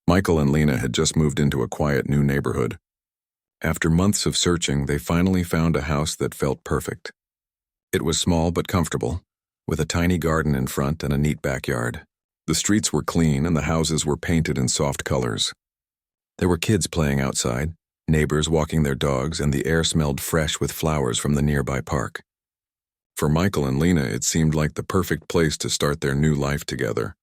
Michael and Lena had just moved into a quiet new neighborhood. After months of searching, they finally found a house that felt perfect. It was small but comfortable, with a tiny garden in front and a neat backyard. The streets were clean and the houses were painted in soft colors. There were kids playing outside, neighbors walking their dogs, and the air smelled fresh with flowers from the nearby park. For Michael and Lena, it seemed like the perfect place to start their new life together.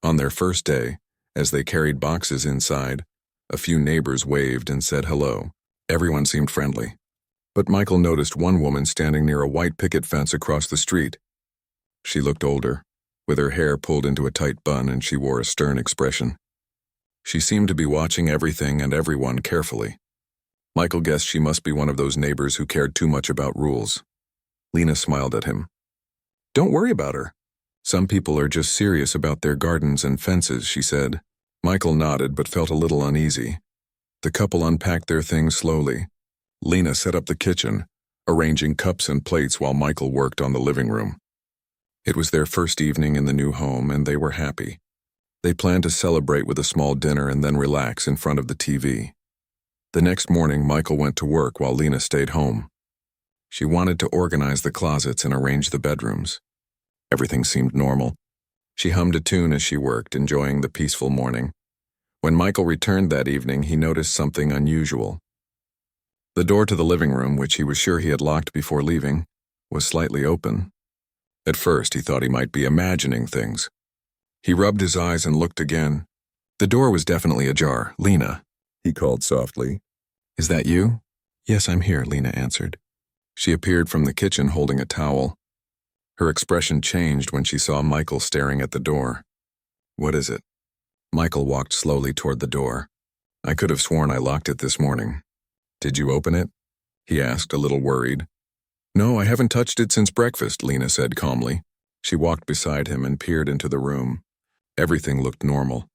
On their first day, as they carried boxes inside, a few neighbors waved and said hello. Everyone seemed friendly. But Michael noticed one woman standing near a white picket fence across the street. She looked older, with her hair pulled into a tight bun, and she wore a stern expression. She seemed to be watching everything and everyone carefully. Michael guessed she must be one of those neighbors who cared too much about rules. Lena smiled at him. "Don't worry about her. Some people are just serious about their gardens and fences," she said. Michael nodded but felt a little uneasy. The couple unpacked their things slowly. Lena set up the kitchen, arranging cups and plates while Michael worked on the living room. It was their first evening in the new home, and they were happy. They planned to celebrate with a small dinner and then relax in front of the TV. The next morning, Michael went to work while Lena stayed home. She wanted to organize the closets and arrange the bedrooms. Everything seemed normal. She hummed a tune as she worked, enjoying the peaceful morning. When Michael returned that evening, he noticed something unusual. The door to the living room, which he was sure he had locked before leaving, was slightly open. At first, he thought he might be imagining things. He rubbed his eyes and looked again. The door was definitely ajar. "Lena," he called softly. "Is that you?" "Yes, I'm here," Lena answered. She appeared from the kitchen holding a towel. Her expression changed when she saw Michael staring at the door. "What is it?" Michael walked slowly toward the door. "I could have sworn I locked it this morning." "Did you open it?" he asked, a little worried. "No, I haven't touched it since breakfast," Lena said calmly. She walked beside him and peered into the room. Everything looked normal.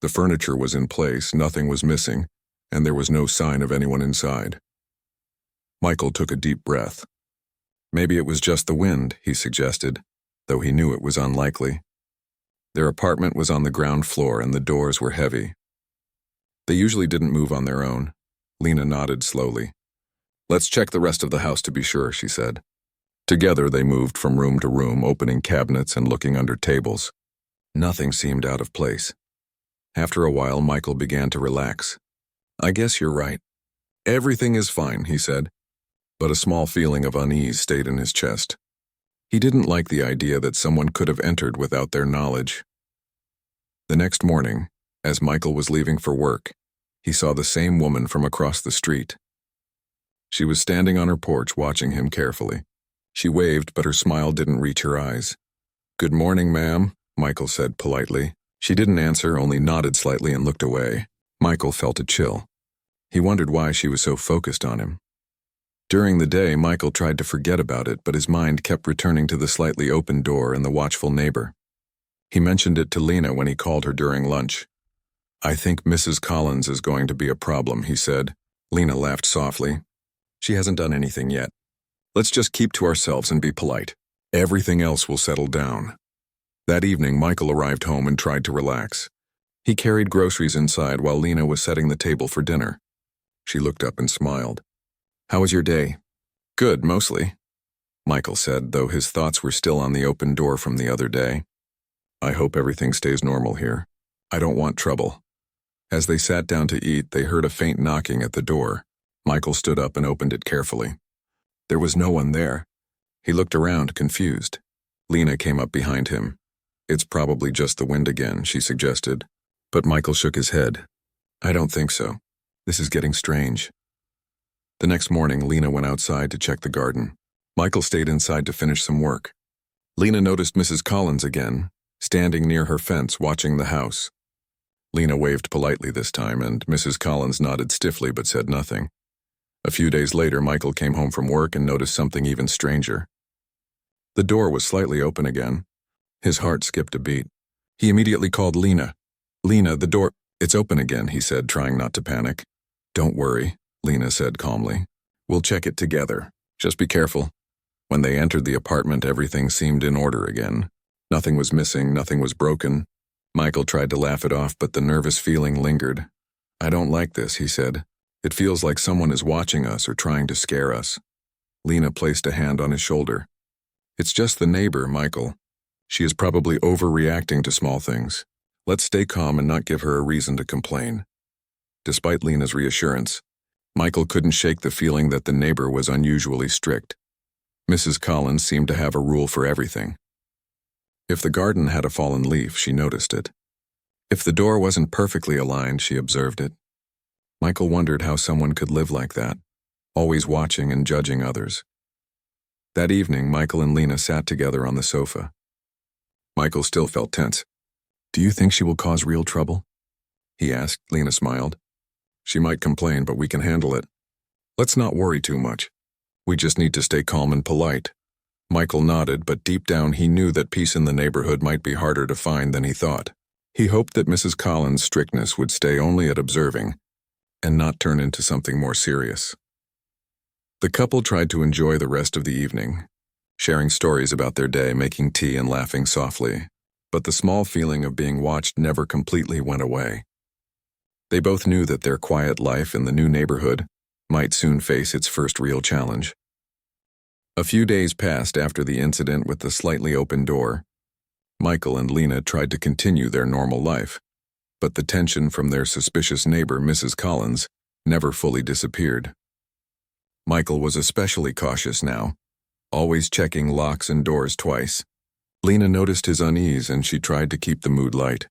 The furniture was in place, nothing was missing, and there was no sign of anyone inside. Michael took a deep breath. Maybe it was just the wind, he suggested, though he knew it was unlikely. Their apartment was on the ground floor and the doors were heavy. They usually didn't move on their own. Lena nodded slowly. "Let's check the rest of the house to be sure," she said. Together they moved from room to room, opening cabinets and looking under tables. Nothing seemed out of place. After a while, Michael began to relax. "I guess you're right. Everything is fine," he said, but a small feeling of unease stayed in his chest. He didn't like the idea that someone could have entered without their knowledge. The next morning, as Michael was leaving for work, he saw the same woman from across the street. She was standing on her porch watching him carefully. She waved, but her smile didn't reach her eyes. "Good morning, ma'am," Michael said politely. She didn't answer, only nodded slightly and looked away. Michael felt a chill. He wondered why she was so focused on him. During the day, Michael tried to forget about it, but his mind kept returning to the slightly open door and the watchful neighbor. He mentioned it to Lena when he called her during lunch. "I think Mrs. Collins is going to be a problem," he said. Lena laughed softly. "She hasn't done anything yet. Let's just keep to ourselves and be polite. Everything else will settle down." That evening, Michael arrived home and tried to relax. He carried groceries inside while Lena was setting the table for dinner. She looked up and smiled. "How was your day?" "Good, mostly," Michael said, though his thoughts were still on the open door from the other day. "I hope everything stays normal here. I don't want trouble." As they sat down to eat, they heard a faint knocking at the door. Michael stood up and opened it carefully. There was no one there. He looked around, confused. Lena came up behind him. "It's probably just the wind again," she suggested. But Michael shook his head. "I don't think so. This is getting strange." The next morning, Lena went outside to check the garden. Michael stayed inside to finish some work. Lena noticed Mrs. Collins again, standing near her fence watching the house. Lena waved politely this time, and Mrs. Collins nodded stiffly but said nothing. A few days later, Michael came home from work and noticed something even stranger. The door was slightly open again. His heart skipped a beat. He immediately called Lena. "Lena, the door—" "It's open again," he said, trying not to panic. "Don't worry," Lena said calmly. "We'll check it together. Just be careful." When they entered the apartment, everything seemed in order again. Nothing was missing, nothing was broken. Michael tried to laugh it off, but the nervous feeling lingered. "I don't like this," he said. "It feels like someone is watching us or trying to scare us." Lena placed a hand on his shoulder. "It's just the neighbor, Michael. She is probably overreacting to small things. Let's stay calm and not give her a reason to complain." Despite Lena's reassurance, Michael couldn't shake the feeling that the neighbor was unusually strict. Mrs. Collins seemed to have a rule for everything. If the garden had a fallen leaf, she noticed it. If the door wasn't perfectly aligned, she observed it. Michael wondered how someone could live like that, always watching and judging others. That evening, Michael and Lena sat together on the sofa. Michael still felt tense. "Do you think she will cause real trouble?" he asked. Lena smiled. "She might complain, but we can handle it. Let's not worry too much. We just need to stay calm and polite." Michael nodded, but deep down he knew that peace in the neighborhood might be harder to find than he thought. He hoped that Mrs. Collins' strictness would stay only at observing and not turn into something more serious. The couple tried to enjoy the rest of the evening, sharing stories about their day, making tea and laughing softly, but the small feeling of being watched never completely went away. They both knew that their quiet life in the new neighborhood might soon face its first real challenge. A few days passed after the incident with the slightly open door. Michael and Lena tried to continue their normal life, but the tension from their suspicious neighbor, Mrs. Collins, never fully disappeared. Michael was especially cautious now, always checking locks and doors twice. Lena noticed his unease and she tried to keep the mood light.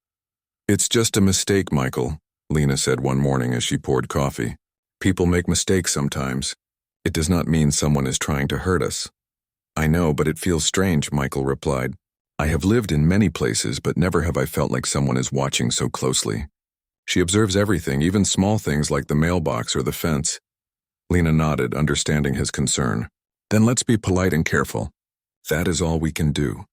"It's just a mistake, Michael," Lena said one morning as she poured coffee. "People make mistakes sometimes. It does not mean someone is trying to hurt us." "I know, but it feels strange," Michael replied. "I have lived in many places, but never have I felt like someone is watching so closely. She observes everything, even small things like the mailbox or the fence." Lena nodded, understanding his concern. "Then let's be polite and careful. That is all we can do."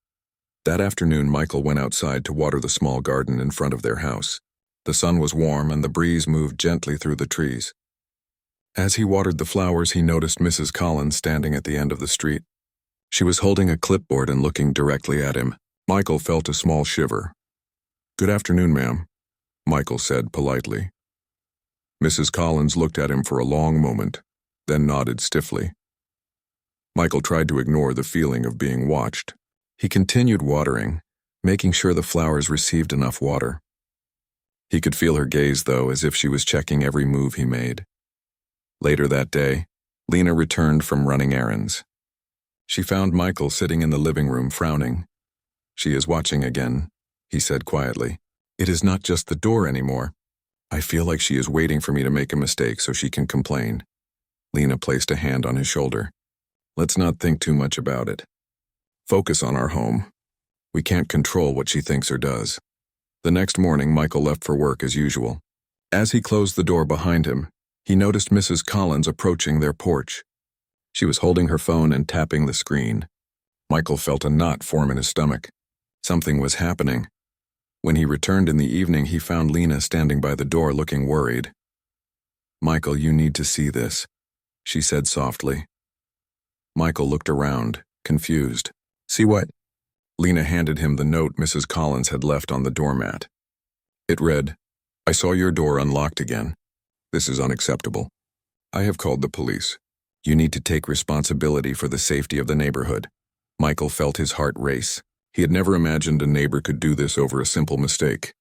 That afternoon, Michael went outside to water the small garden in front of their house. The sun was warm and the breeze moved gently through the trees. As he watered the flowers, he noticed Mrs. Collins standing at the end of the street. She was holding a clipboard and looking directly at him. Michael felt a small shiver. "Good afternoon, ma'am," Michael said politely. Mrs. Collins looked at him for a long moment, then nodded stiffly. Michael tried to ignore the feeling of being watched. He continued watering, making sure the flowers received enough water. He could feel her gaze, though, as if she was checking every move he made. Later that day, Lena returned from running errands. She found Michael sitting in the living room frowning. "She is watching again," he said quietly. "It is not just the door anymore. I feel like she is waiting for me to make a mistake so she can complain." Lena placed a hand on his shoulder. "Let's not think too much about it. Focus on our home. We can't control what she thinks or does." The next morning, Michael left for work as usual. As he closed the door behind him, he noticed Mrs. Collins approaching their porch. She was holding her phone and tapping the screen. Michael felt a knot form in his stomach. Something was happening. When he returned in the evening, he found Lena standing by the door looking worried. "Michael, you need to see this," she said softly. Michael looked around, confused. "See what?" Lena handed him the note Mrs. Collins had left on the doormat. It read, "I saw your door unlocked again. This is unacceptable. I have called the police. You need to take responsibility for the safety of the neighborhood." Michael felt his heart race. He had never imagined a neighbor could do this over a simple mistake.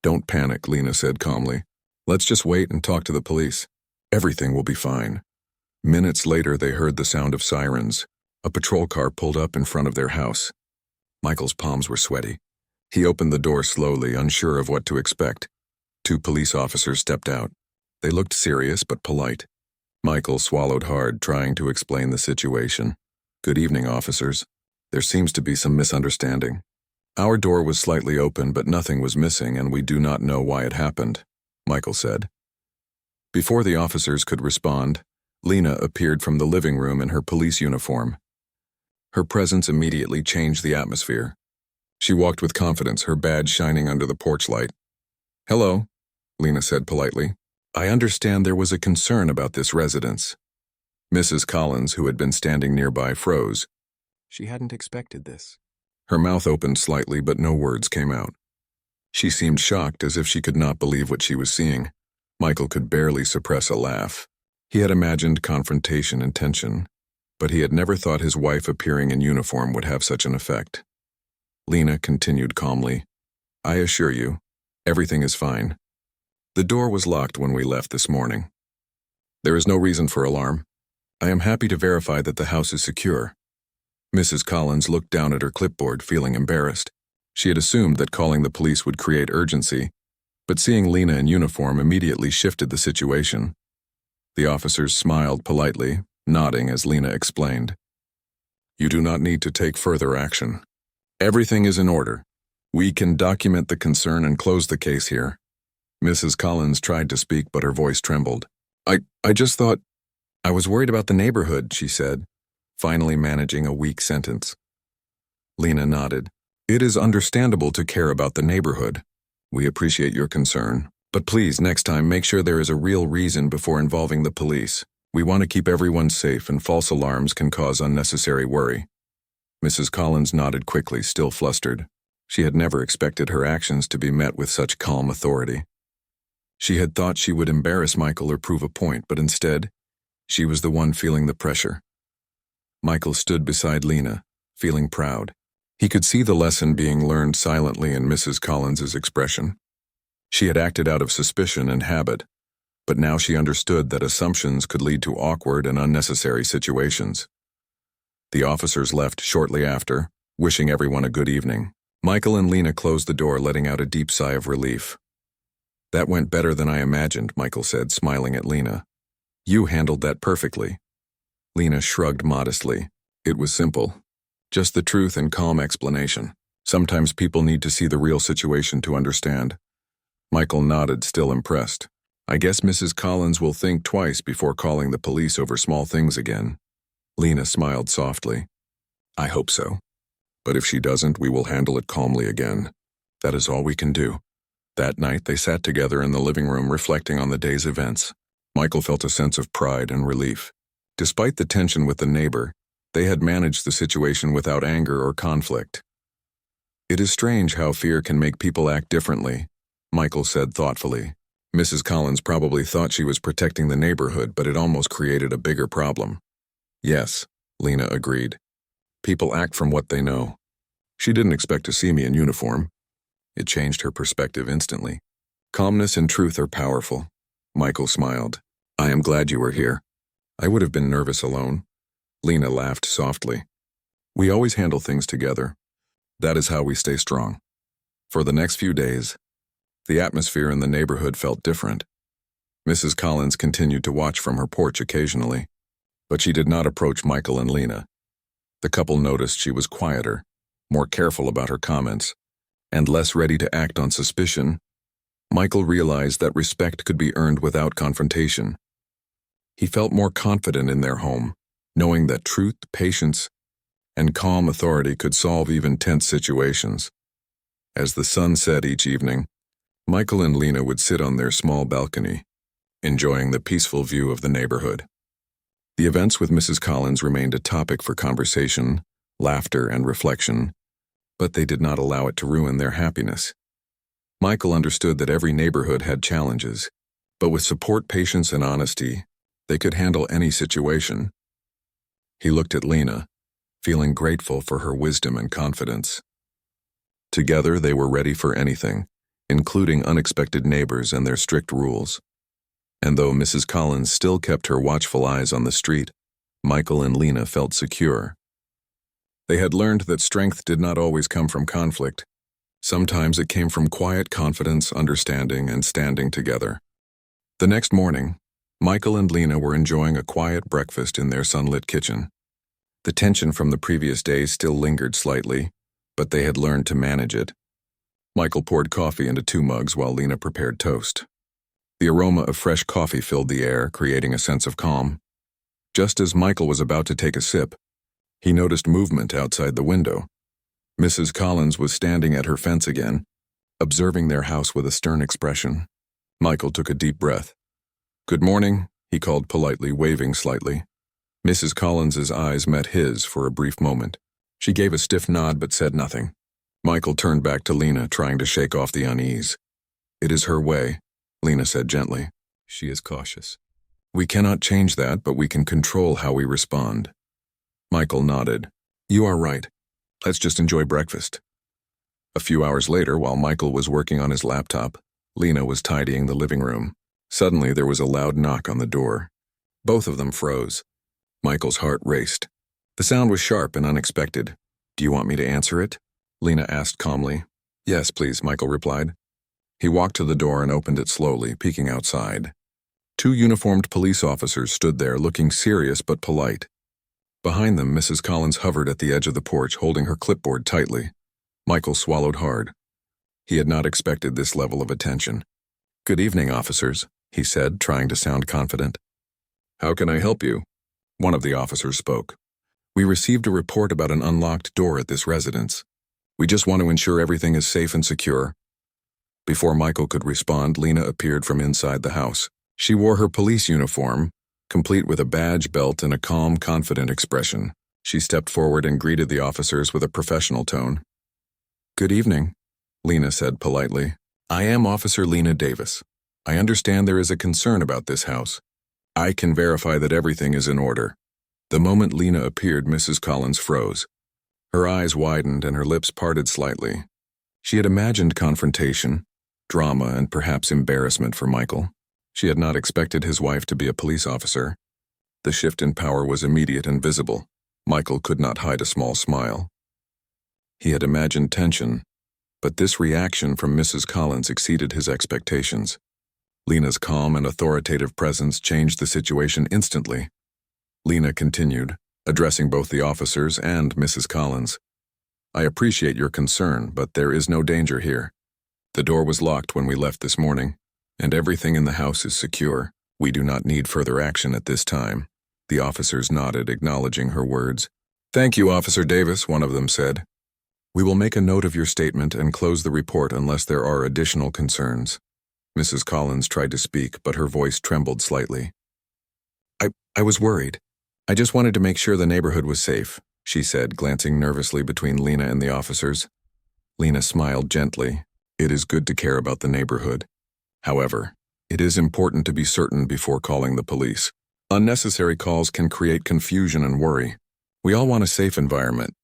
"Don't panic," Lena said calmly. "Let's just wait and talk to the police. Everything will be fine." Minutes later, they heard the sound of sirens. A patrol car pulled up in front of their house. Michael's palms were sweaty. He opened the door slowly, unsure of what to expect. Two police officers stepped out. They looked serious but polite. Michael swallowed hard, trying to explain the situation. "Good evening, officers. There seems to be some misunderstanding. Our door was slightly open, but nothing was missing, and we do not know why it happened," Michael said. Before the officers could respond, Lena appeared from the living room in her police uniform. Her presence immediately changed the atmosphere. She walked with confidence, her badge shining under the porch light. "Hello," Lena said politely. "I understand there was a concern about this residence." Mrs. Collins, who had been standing nearby, froze. She hadn't expected this. Her mouth opened slightly, but no words came out. She seemed shocked, as if she could not believe what she was seeing. Michael could barely suppress a laugh. He had imagined confrontation and tension, but he had never thought his wife appearing in uniform would have such an effect. Lena continued calmly, "I assure you, everything is fine. The door was locked when we left this morning. There is no reason for alarm. I am happy to verify that the house is secure." Mrs. Collins looked down at her clipboard, feeling embarrassed. She had assumed that calling the police would create urgency, but seeing Lena in uniform immediately shifted the situation. The officers smiled politely, nodding as Lena explained, "You do not need to take further action. Everything is in order. We can document the concern and close the case here." Mrs. Collins tried to speak, but her voice trembled. I just thought, I was worried about the neighborhood," she said, finally managing a weak sentence. Lena nodded. "It is understandable to care about the neighborhood. We appreciate your concern, but please, next time, make sure there is a real reason before involving the police. We want to keep everyone safe, and false alarms can cause unnecessary worry." Mrs. Collins nodded quickly, still flustered. She had never expected her actions to be met with such calm authority. She had thought she would embarrass Michael or prove a point, but instead, she was the one feeling the pressure. Michael stood beside Lena, feeling proud. He could see the lesson being learned silently in Mrs. Collins's expression. She had acted out of suspicion and habit, but now she understood that assumptions could lead to awkward and unnecessary situations. The officers left shortly after, wishing everyone a good evening. Michael and Lena closed the door, letting out a deep sigh of relief. "That went better than I imagined," Michael said, smiling at Lena. "You handled that perfectly." Lena shrugged modestly. It was simple. Just the truth and calm explanation. Sometimes people need to see the real situation to understand. Michael nodded, still impressed. "I guess Mrs. Collins will think twice before calling the police over small things again." Lena smiled softly. "I hope so. But if she doesn't, we will handle it calmly again. That is all we can do." That night, they sat together in the living room, reflecting on the day's events. Michael felt a sense of pride and relief. Despite the tension with the neighbor, they had managed the situation without anger or conflict. "It is strange how fear can make people act differently," Michael said thoughtfully. Mrs. Collins probably thought she was protecting the neighborhood, but it almost created a bigger problem. "Yes," Lena agreed. "People act from what they know." She didn't expect to see me in uniform. It changed her perspective instantly. "Calmness and truth are powerful." Michael smiled. "I am glad you were here. I would have been nervous alone." Lena laughed softly. "We always handle things together. That is how we stay strong." For the next few days, the atmosphere in the neighborhood felt different. Mrs. Collins continued to watch from her porch occasionally, but she did not approach Michael and Lena. The couple noticed she was quieter, more careful about her comments, and less ready to act on suspicion. Michael realized that respect could be earned without confrontation. He felt more confident in their home, knowing that truth, patience, and calm authority could solve even tense situations. As the sun set each evening, Michael and Lena would sit on their small balcony, enjoying the peaceful view of the neighborhood. The events with Mrs. Collins remained a topic for conversation, laughter, and reflection, but they did not allow it to ruin their happiness. Michael understood that every neighborhood had challenges, but with support, patience, and honesty, they could handle any situation. He looked at Lena, feeling grateful for her wisdom and confidence. Together, they were ready for anything, including unexpected neighbors and their strict rules. And though Mrs. Collins still kept her watchful eyes on the street, Michael and Lena felt secure. They had learned that strength did not always come from conflict. Sometimes it came from quiet confidence, understanding, and standing together. The next morning, Michael and Lena were enjoying a quiet breakfast in their sunlit kitchen. The tension from the previous day still lingered slightly, but they had learned to manage it. Michael poured coffee into 2 mugs while Lena prepared toast. The aroma of fresh coffee filled the air, creating a sense of calm. Just as Michael was about to take a sip, he noticed movement outside the window. Mrs. Collins was standing at her fence again, observing their house with a stern expression. Michael took a deep breath. "Good morning," he called politely, waving slightly. Mrs. Collins's eyes met his for a brief moment. She gave a stiff nod but said nothing. Michael turned back to Lena, trying to shake off the unease. "It is her way," Lena said gently. "She is cautious. We cannot change that, but we can control how we respond." Michael nodded. "You are right. Let's just enjoy breakfast." A few hours later, while Michael was working on his laptop, Lena was tidying the living room. Suddenly, there was a loud knock on the door. Both of them froze. Michael's heart raced. The sound was sharp and unexpected. "Do you want me to answer it?" Lena asked calmly. "Yes, please," Michael replied. He walked to the door and opened it slowly, peeking outside. Two uniformed police officers stood there, looking serious but polite. Behind them, Mrs. Collins hovered at the edge of the porch, holding her clipboard tightly. Michael swallowed hard. He had not expected this level of attention. "Good evening, officers," he said, trying to sound confident. "How can I help you?" One of the officers spoke. "We received a report about an unlocked door at this residence. We just want to ensure everything is safe and secure." Before Michael could respond, Lena appeared from inside the house. She wore her police uniform, complete with a badge, belt, and a calm, confident expression. She stepped forward and greeted the officers with a professional tone. "Good evening," Lena said politely. "I am Officer Lena Davis. I understand there is a concern about this house. I can verify that everything is in order." The moment Lena appeared, Mrs. Collins froze. Her eyes widened and her lips parted slightly. She had imagined confrontation, drama, and perhaps embarrassment for Michael. She had not expected his wife to be a police officer. The shift in power was immediate and visible. Michael could not hide a small smile. He had imagined tension, but this reaction from Mrs. Collins exceeded his expectations. Lena's calm and authoritative presence changed the situation instantly. Lena continued, addressing both the officers and Mrs. Collins. "I appreciate your concern, but there is no danger here. The door was locked when we left this morning, and everything in the house is secure. We do not need further action at this time." The officers nodded, acknowledging her words. "Thank you, Officer Davis," one of them said. "We will make a note of your statement and close the report unless there are additional concerns." Mrs. Collins tried to speak, but her voice trembled slightly. I was worried. I just wanted to make sure the neighborhood was safe," she said, glancing nervously between Lena and the officers. Lena smiled gently. "It is good to care about the neighborhood. However, it is important to be certain before calling the police. Unnecessary calls can create confusion and worry. We all want a safe environment,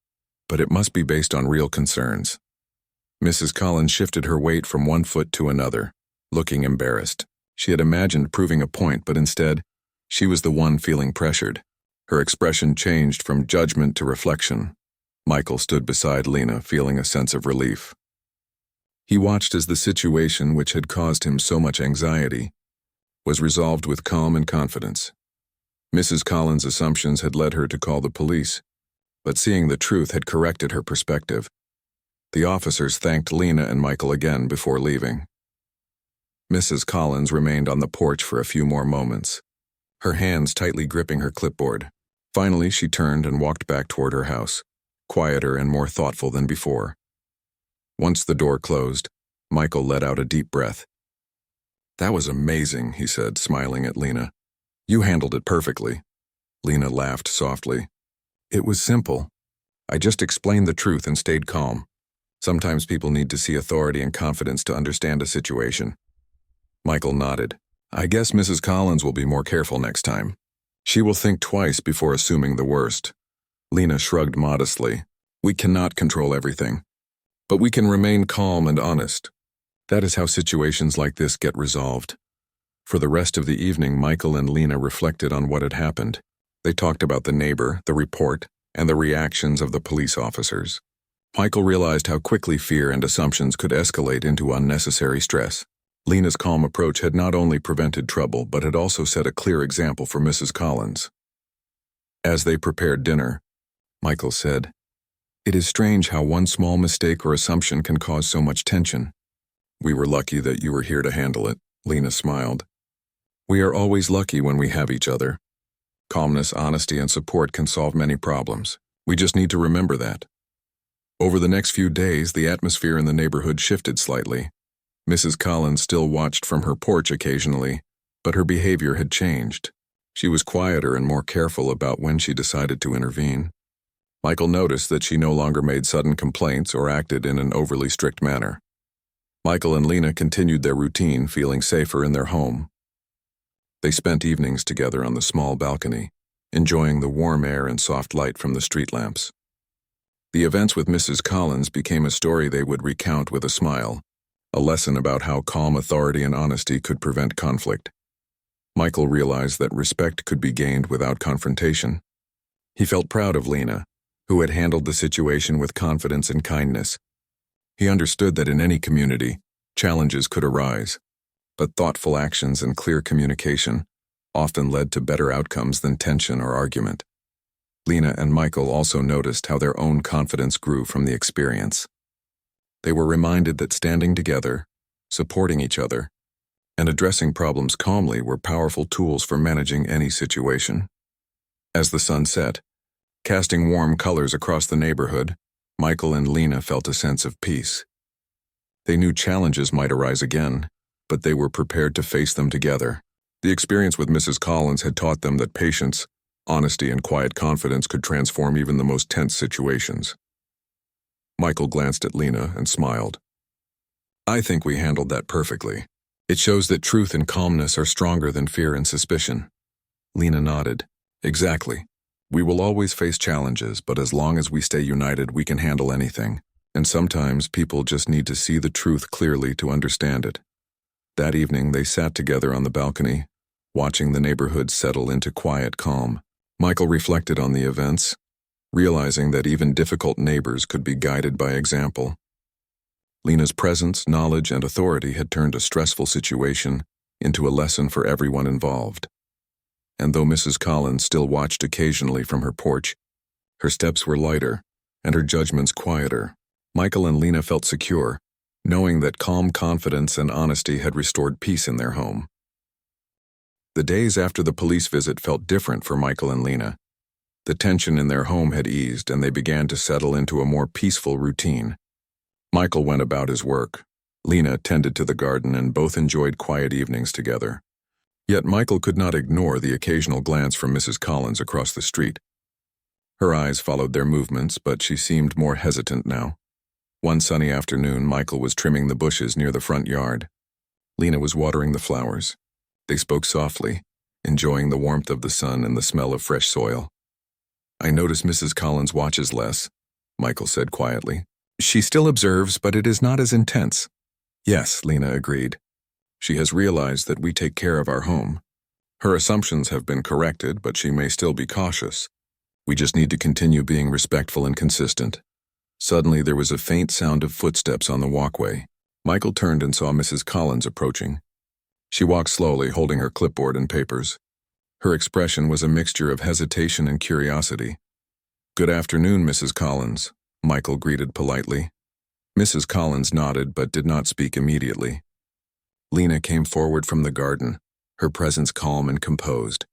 but it must be based on real concerns." Mrs. Collins shifted her weight from one foot to another, looking embarrassed. She had imagined proving a point, but instead, she was the one feeling pressured. Her expression changed from judgment to reflection. Michael stood beside Lena, feeling a sense of relief. He watched as the situation, which had caused him so much anxiety, was resolved with calm and confidence. Mrs. Collins' assumptions had led her to call the police, but seeing the truth had corrected her perspective. The officers thanked Lena and Michael again before leaving. Mrs. Collins remained on the porch for a few more moments, her hands tightly gripping her clipboard. Finally, she turned and walked back toward her house, quieter and more thoughtful than before. Once the door closed, Michael let out a deep breath. "That was amazing," he said, smiling at Lena. "You handled it perfectly." Lena laughed softly. "It was simple. I just explained the truth and stayed calm. Sometimes people need to see authority and confidence to understand a situation." Michael nodded. "I guess Mrs. Collins will be more careful next time. She will think twice before assuming the worst." Lena shrugged modestly. "We cannot control everything, but we can remain calm and honest. That is how situations like this get resolved." For the rest of the evening, Michael and Lena reflected on what had happened. They talked about the neighbor, the report, and the reactions of the police officers. Michael realized how quickly fear and assumptions could escalate into unnecessary stress. Lena's calm approach had not only prevented trouble, but had also set a clear example for Mrs. Collins. As they prepared dinner, Michael said, "It is strange how one small mistake or assumption can cause so much tension." "We were lucky that you were here to handle it," Lena smiled. "We are always lucky when we have each other. Calmness, honesty, and support can solve many problems. We just need to remember that." Over the next few days, the atmosphere in the neighborhood shifted slightly. Mrs. Collins still watched from her porch occasionally, but her behavior had changed. She was quieter and more careful about when she decided to intervene. Michael noticed that she no longer made sudden complaints or acted in an overly strict manner. Michael and Lena continued their routine, feeling safer in their home. They spent evenings together on the small balcony, enjoying the warm air and soft light from the street lamps. The events with Mrs. Collins became a story they would recount with a smile, a lesson about how calm authority and honesty could prevent conflict. Michael realized that respect could be gained without confrontation. He felt proud of Lena, who had handled the situation with confidence and kindness. He understood that in any community, challenges could arise, but thoughtful actions and clear communication often led to better outcomes than tension or argument. Lena and Michael also noticed how their own confidence grew from the experience. They were reminded that standing together, supporting each other, and addressing problems calmly were powerful tools for managing any situation. As the sun set, casting warm colors across the neighborhood, Michael and Lena felt a sense of peace. They knew challenges might arise again, but they were prepared to face them together. The experience with Mrs. Collins had taught them that patience, honesty, and quiet confidence could transform even the most tense situations. Michael glanced at Lena and smiled. "I think we handled that perfectly. It shows that truth and calmness are stronger than fear and suspicion." Lena nodded. "Exactly. We will always face challenges, but as long as we stay united, we can handle anything. And sometimes people just need to see the truth clearly to understand it." That evening, they sat together on the balcony, watching the neighborhood settle into quiet calm. Michael reflected on the events, realizing that even difficult neighbors could be guided by example. Lena's presence, knowledge, and authority had turned a stressful situation into a lesson for everyone involved. And though Mrs. Collins still watched occasionally from her porch, her steps were lighter and her judgments quieter. Michael and Lena felt secure, knowing that calm confidence and honesty had restored peace in their home. The days after the police visit felt different for Michael and Lena. The tension in their home had eased and they began to settle into a more peaceful routine. Michael went about his work. Lena tended to the garden and both enjoyed quiet evenings together. Yet Michael could not ignore the occasional glance from Mrs. Collins across the street. Her eyes followed their movements, but she seemed more hesitant now. One sunny afternoon, Michael was trimming the bushes near the front yard. Lena was watering the flowers. They spoke softly, enjoying the warmth of the sun and the smell of fresh soil. "I notice Mrs. Collins watches less," Michael said quietly. "She still observes, but it is not as intense." "Yes," Lena agreed. "She has realized that we take care of our home. Her assumptions have been corrected, but she may still be cautious. We just need to continue being respectful and consistent." Suddenly, there was a faint sound of footsteps on the walkway. Michael turned and saw Mrs. Collins approaching. She walked slowly, holding her clipboard and papers. Her expression was a mixture of hesitation and curiosity. "Good afternoon, Mrs. Collins," Michael greeted politely. Mrs. Collins nodded but did not speak immediately. Lena came forward from the garden, her presence calm and composed.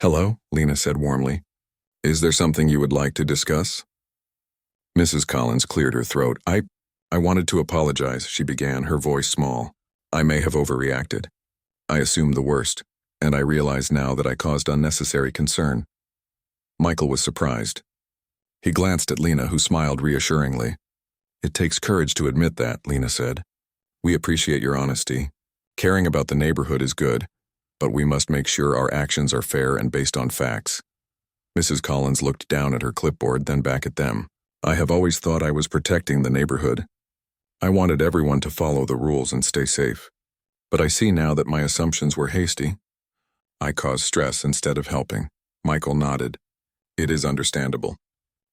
"Hello," Lena said warmly. "Is there something you would like to discuss?" Mrs. Collins cleared her throat. I wanted to apologize," she began, her voice small. "I may have overreacted. I assumed the worst, and I realize now that I caused unnecessary concern." Michael was surprised. He glanced at Lena, who smiled reassuringly. "It takes courage to admit that," Lena said. "We appreciate your honesty. Caring about the neighborhood is good, but we must make sure our actions are fair and based on facts." Mrs. Collins looked down at her clipboard, then back at them. "I have always thought I was protecting the neighborhood. I wanted everyone to follow the rules and stay safe. But I see now that my assumptions were hasty. I caused stress instead of helping." Michael nodded. "It is understandable.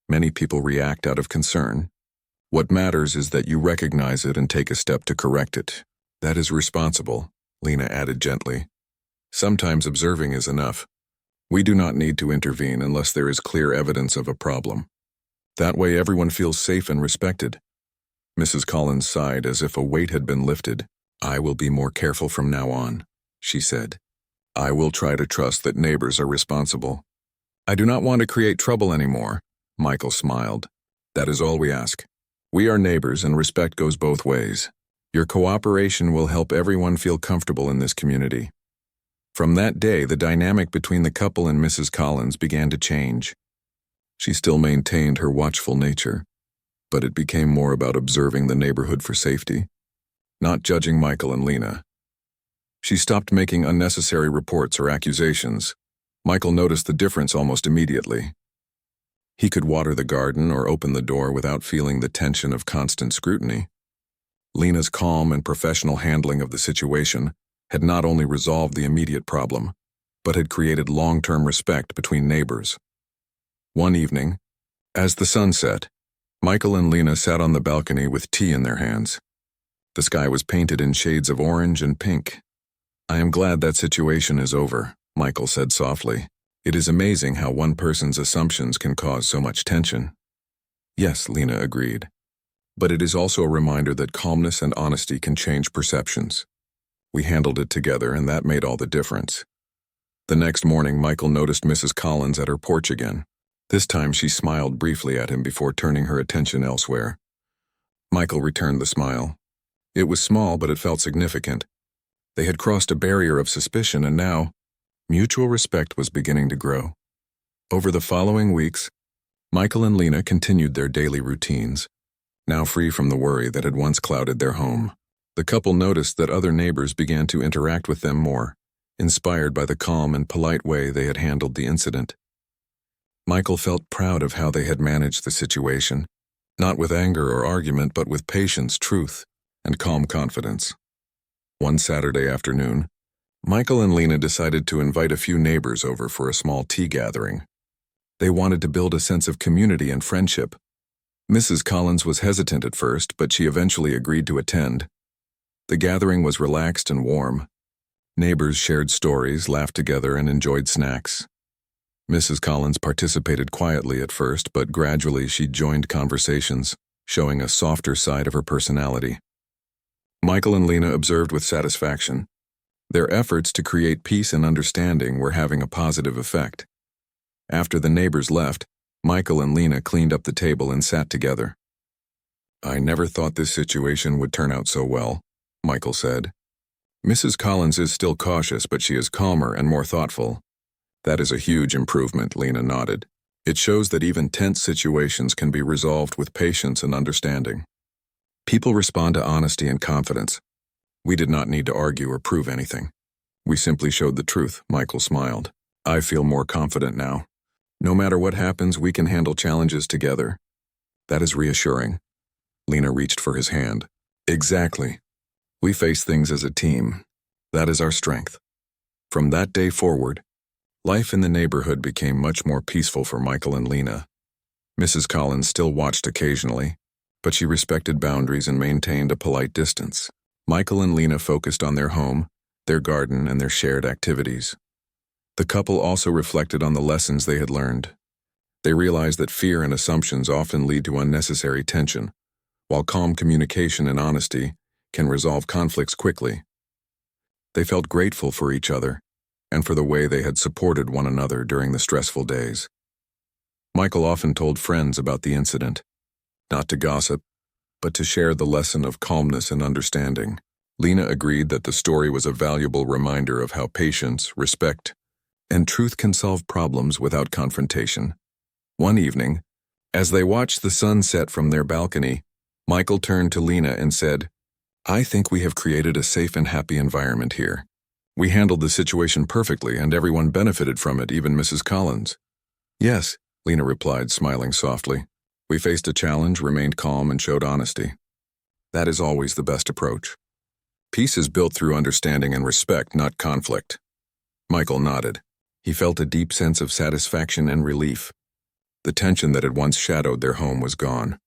Many people react out of concern. What matters is that you recognize it and take a step to correct it. That is responsible," Lena added gently. "Sometimes observing is enough. We do not need to intervene unless there is clear evidence of a problem. That way everyone feels safe and respected." Mrs. Collins sighed as if a weight had been lifted. "I will be more careful from now on," she said. "I will try to trust that neighbors are responsible." "I do not want to create trouble anymore," Michael smiled. "That is all we ask. We are neighbors and respect goes both ways. Your cooperation will help everyone feel comfortable in this community." From that day, the dynamic between the couple and Mrs. Collins began to change. She still maintained her watchful nature, but it became more about observing the neighborhood for safety, not judging Michael and Lena. She stopped making unnecessary reports or accusations. Michael noticed the difference almost immediately. He could water the garden or open the door without feeling the tension of constant scrutiny. Lena's calm and professional handling of the situation had not only resolved the immediate problem, but had created long-term respect between neighbors. One evening, as the sun set, Michael and Lena sat on the balcony with tea in their hands. The sky was painted in shades of orange and pink. "I am glad that situation is over," Michael said softly. "It is amazing how one person's assumptions can cause so much tension." "Yes," Lena agreed. "But it is also a reminder that calmness and honesty can change perceptions. We handled it together, and that made all the difference." The next morning, Michael noticed Mrs. Collins at her porch again. This time she smiled briefly at him before turning her attention elsewhere. Michael returned the smile. It was small, but it felt significant. They had crossed a barrier of suspicion, and now mutual respect was beginning to grow. Over the following weeks, Michael and Lena continued their daily routines, now free from the worry that had once clouded their home. The couple noticed that other neighbors began to interact with them more, inspired by the calm and polite way they had handled the incident. Michael felt proud of how they had managed the situation, not with anger or argument, but with patience, truth, and calm confidence. One Saturday afternoon, Michael and Lena decided to invite a few neighbors over for a small tea gathering. They wanted to build a sense of community and friendship. Mrs. Collins was hesitant at first, but she eventually agreed to attend. The gathering was relaxed and warm. Neighbors shared stories, laughed together, and enjoyed snacks. Mrs. Collins participated quietly at first, but gradually she joined conversations, showing a softer side of her personality. Michael and Lena observed with satisfaction. Their efforts to create peace and understanding were having a positive effect. After the neighbors left, Michael and Lena cleaned up the table and sat together. "I never thought this situation would turn out so well," Michael said. "Mrs. Collins is still cautious, but she is calmer and more thoughtful." "That is a huge improvement," Lena nodded. "It shows that even tense situations can be resolved with patience and understanding. People respond to honesty and confidence. We did not need to argue or prove anything. We simply showed the truth," Michael smiled. "I feel more confident now. No matter what happens, we can handle challenges together." "That is reassuring." Lena reached for his hand. "Exactly. We face things as a team. That is our strength." From that day forward, life in the neighborhood became much more peaceful for Michael and Lena. Mrs. Collins still watched occasionally, but she respected boundaries and maintained a polite distance. Michael and Lena focused on their home, their garden, and their shared activities. The couple also reflected on the lessons they had learned. They realized that fear and assumptions often lead to unnecessary tension, while calm communication and honesty can resolve conflicts quickly. They felt grateful for each other and for the way they had supported one another during the stressful days. Michael often told friends about the incident, not to gossip, but to share the lesson of calmness and understanding. Lena agreed that the story was a valuable reminder of how patience, respect, and truth can solve problems without confrontation. One evening, as they watched the sun set from their balcony, Michael turned to Lena and said, "I think we have created a safe and happy environment here. We handled the situation perfectly, and everyone benefited from it, even Mrs. Collins." "Yes," Lena replied, smiling softly. "We faced a challenge, remained calm, and showed honesty. That is always the best approach. Peace is built through understanding and respect, not conflict." Michael nodded. He felt a deep sense of satisfaction and relief. The tension that had once shadowed their home was gone.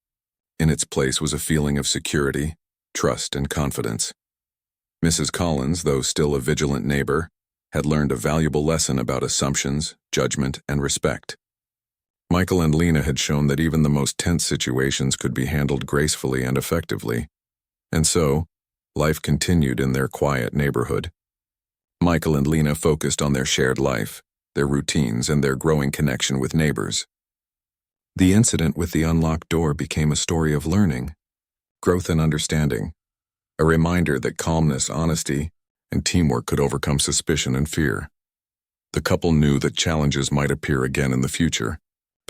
In its place was a feeling of security, trust, and confidence. Mrs. Collins, though still a vigilant neighbor, had learned a valuable lesson about assumptions, judgment, and respect. Michael and Lena had shown that even the most tense situations could be handled gracefully and effectively. And so, life continued in their quiet neighborhood. Michael and Lena focused on their shared life, their routines, and their growing connection with neighbors. The incident with the unlocked door became a story of learning, growth, and understanding, a reminder that calmness, honesty, and teamwork could overcome suspicion and fear. The couple knew that challenges might appear again in the future,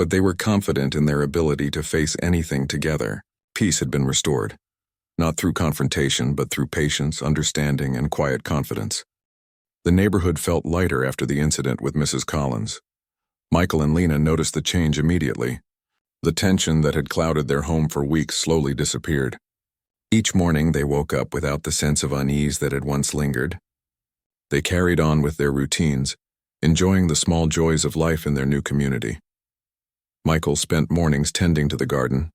but they were confident in their ability to face anything together. Peace had been restored, not through confrontation, but through patience, understanding, and quiet confidence. The neighborhood felt lighter after the incident with Mrs. Collins. Michael and Lena noticed the change immediately. The tension that had clouded their home for weeks slowly disappeared. Each morning they woke up without the sense of unease that had once lingered. They carried on with their routines, enjoying the small joys of life in their new community. Michael spent mornings tending to the garden.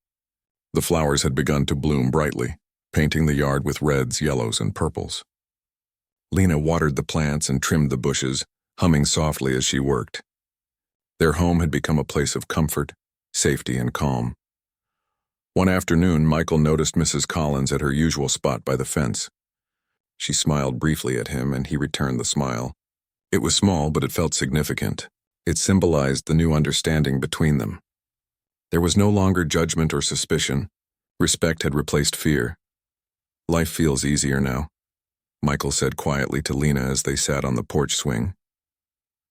The flowers had begun to bloom brightly, painting the yard with reds, yellows, and purples. Lena watered the plants and trimmed the bushes, humming softly as she worked. Their home had become a place of comfort, safety, and calm. One afternoon, Michael noticed Mrs. Collins at her usual spot by the fence. She smiled briefly at him, and he returned the smile. It was small, but it felt significant. It symbolized the new understanding between them. There was no longer judgment or suspicion. Respect had replaced fear. "Life feels easier now," Michael said quietly to Lena as they sat on the porch swing.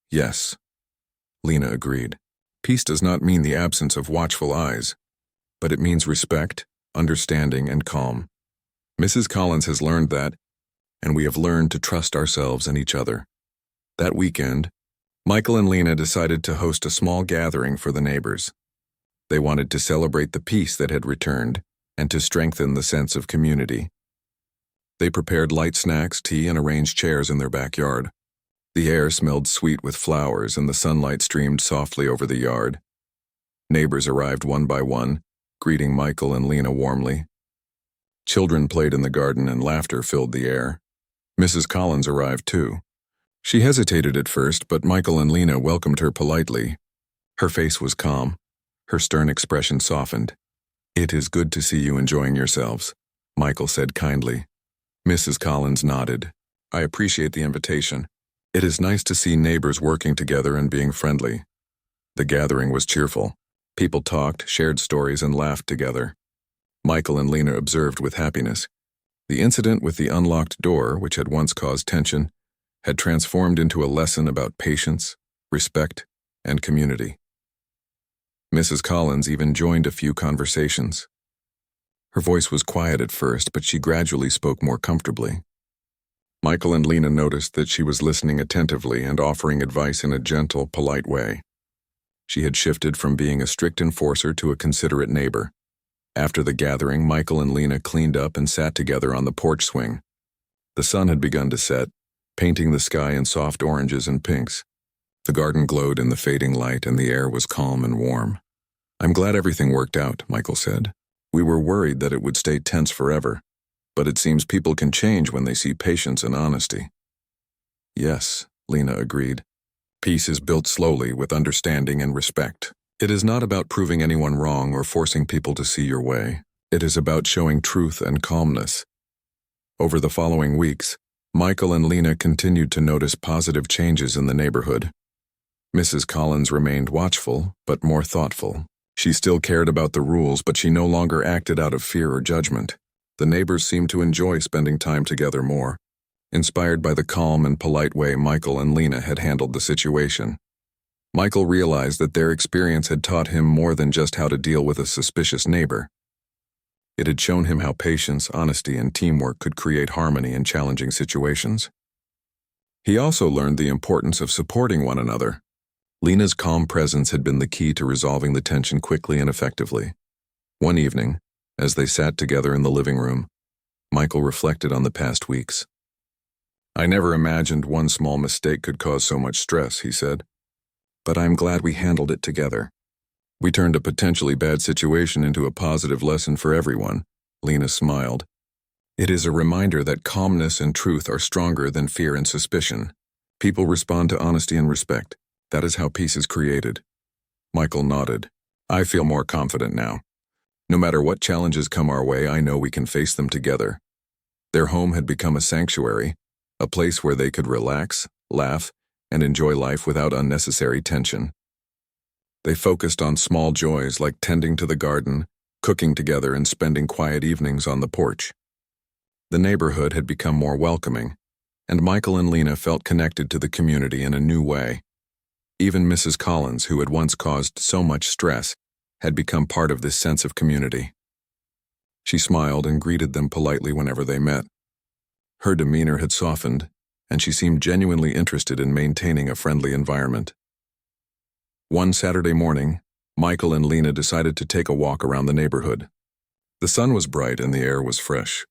"Yes," Lena agreed. Peace does not mean the absence of watchful eyes, but it means respect, understanding, and calm. Mrs. Collins has learned that, and we have learned to trust ourselves and each other. That weekend, Michael and Lena decided to host a small gathering for the neighbors. They wanted to celebrate the peace that had returned and to strengthen the sense of community. They prepared light snacks, tea, and arranged chairs in their backyard. The air smelled sweet with flowers, and the sunlight streamed softly over the yard. Neighbors arrived one by one, greeting Michael and Lena warmly. Children played in the garden, and laughter filled the air. Mrs. Collins arrived too. She hesitated at first, but Michael and Lena welcomed her politely. Her face was calm. Her stern expression softened. "It is good to see you enjoying yourselves," Michael said kindly. Mrs. Collins nodded. "I appreciate the invitation. It is nice to see neighbors working together and being friendly." The gathering was cheerful. People talked, shared stories, and laughed together. Michael and Lena observed with happiness. The incident with the unlocked door, which had once caused tension, had transformed into a lesson about patience, respect, and community. Mrs. Collins even joined a few conversations. Her voice was quiet at first, but she gradually spoke more comfortably. Michael and Lena noticed that she was listening attentively and offering advice in a gentle, polite way. She had shifted from being a strict enforcer to a considerate neighbor. After the gathering, Michael and Lena cleaned up and sat together on the porch swing. The sun had begun to set, painting the sky in soft oranges and pinks. The garden glowed in the fading light, and the air was calm and warm. "I'm glad everything worked out," Michael said. "We were worried that it would stay tense forever, but it seems people can change when they see patience and honesty." "Yes," Lena agreed. "Peace is built slowly with understanding and respect. It is not about proving anyone wrong or forcing people to see your way. It is about showing truth and calmness." Over the following weeks, Michael and Lena continued to notice positive changes in the neighborhood. Mrs. Collins remained watchful, but more thoughtful. She still cared about the rules, but she no longer acted out of fear or judgment. The neighbors seemed to enjoy spending time together more, inspired by the calm and polite way Michael and Lena had handled the situation. Michael realized that their experience had taught him more than just how to deal with a suspicious neighbor. It had shown him how patience, honesty, and teamwork could create harmony in challenging situations. He also learned the importance of supporting one another. Lena's calm presence had been the key to resolving the tension quickly and effectively. One evening, as they sat together in the living room, Michael reflected on the past weeks. "I never imagined one small mistake could cause so much stress," he said. "But I'm glad we handled it together. We turned a potentially bad situation into a positive lesson for everyone." Lena smiled. "It is a reminder that calmness and truth are stronger than fear and suspicion. People respond to honesty and respect. That is how peace is created." Michael nodded. "I feel more confident now. No matter what challenges come our way, I know we can face them together." Their home had become a sanctuary, a place where they could relax, laugh, and enjoy life without unnecessary tension. They focused on small joys like tending to the garden, cooking together, and spending quiet evenings on the porch. The neighborhood had become more welcoming, and Michael and Lena felt connected to the community in a new way. Even Mrs. Collins, who had once caused so much stress, had become part of this sense of community. She smiled and greeted them politely whenever they met. Her demeanor had softened, and she seemed genuinely interested in maintaining a friendly environment. One Saturday morning, Michael and Lena decided to take a walk around the neighborhood. The sun was bright and the air was fresh.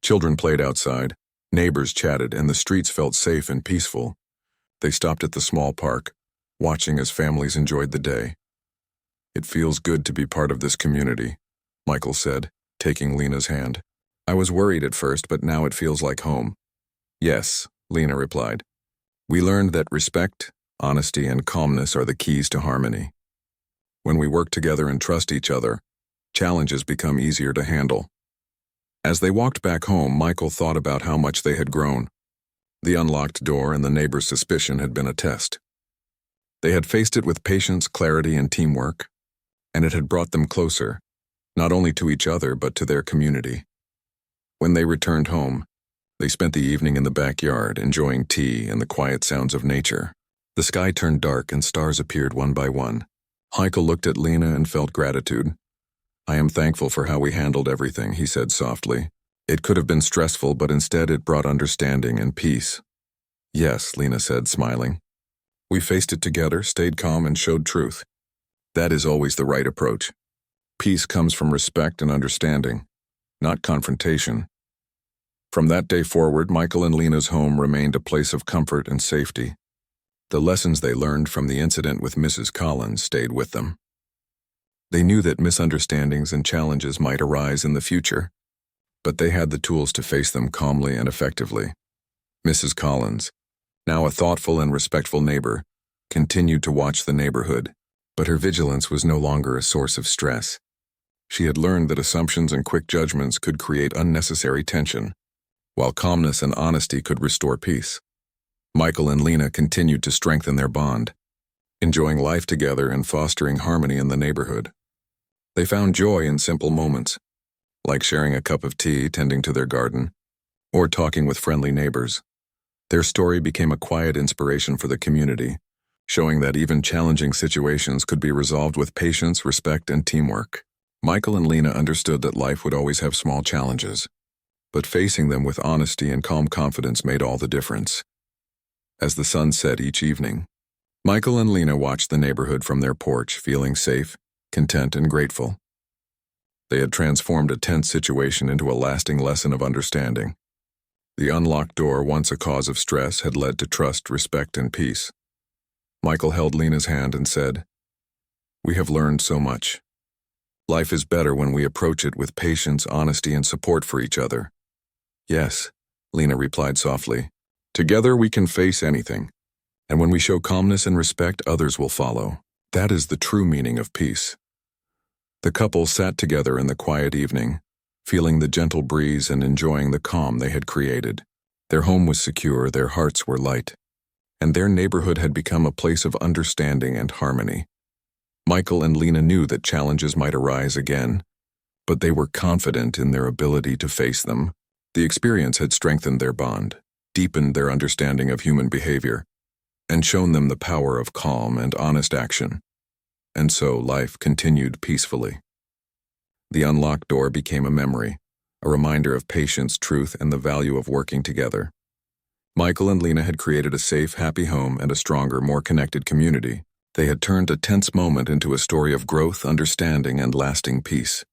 Children played outside, neighbors chatted, and the streets felt safe and peaceful. They stopped at the small park, watching as families enjoyed the day. "It feels good to be part of this community," Michael said, taking Lena's hand. "I was worried at first, but now it feels like home." "Yes," Lena replied. "We learned that respect, honesty, and calmness are the keys to harmony. When we work together and trust each other, challenges become easier to handle." As they walked back home, Michael thought about how much they had grown. The unlocked door and the neighbor's suspicion had been a test. They had faced it with patience, clarity, and teamwork, and it had brought them closer, not only to each other but to their community. When they returned home, they spent the evening in the backyard, enjoying tea and the quiet sounds of nature. The sky turned dark and stars appeared one by one. Michael looked at Lena and felt gratitude. "I am thankful for how we handled everything," he said softly. "It could have been stressful, but instead it brought understanding and peace." "Yes," Lena said, smiling. "We faced it together, stayed calm, and showed truth. That is always the right approach. Peace comes from respect and understanding, not confrontation." From that day forward, Michael and Lena's home remained a place of comfort and safety. The lessons they learned from the incident with Mrs. Collins stayed with them. They knew that misunderstandings and challenges might arise in the future, but they had the tools to face them calmly and effectively. Mrs. Collins, now a thoughtful and respectful neighbor, continued to watch the neighborhood, but her vigilance was no longer a source of stress. She had learned that assumptions and quick judgments could create unnecessary tension, while calmness and honesty could restore peace. Michael and Lena continued to strengthen their bond, enjoying life together and fostering harmony in the neighborhood. They found joy in simple moments, like sharing a cup of tea, tending to their garden, or talking with friendly neighbors. Their story became a quiet inspiration for the community, showing that even challenging situations could be resolved with patience, respect, and teamwork. Michael and Lena understood that life would always have small challenges, but facing them with honesty and calm confidence made all the difference. As the sun set each evening, Michael and Lena watched the neighborhood from their porch, feeling safe, content, and grateful. They had transformed a tense situation into a lasting lesson of understanding. The unlocked door, once a cause of stress, had led to trust, respect, and peace. Michael held Lena's hand and said, "We have learned so much. Life is better when we approach it with patience, honesty, and support for each other." "Yes," Lena replied softly. "Together we can face anything, and when we show calmness and respect, others will follow. That is the true meaning of peace." The couple sat together in the quiet evening, feeling the gentle breeze and enjoying the calm they had created. Their home was secure, their hearts were light, and their neighborhood had become a place of understanding and harmony. Michael and Lena knew that challenges might arise again, but they were confident in their ability to face them. The experience had strengthened their bond, deepened their understanding of human behavior, and shown them the power of calm and honest action. And so life continued peacefully. The unlocked door became a memory, a reminder of patience, truth, and the value of working together. Michael and Lena had created a safe, happy home and a stronger, more connected community. They had turned a tense moment into a story of growth, understanding, and lasting peace.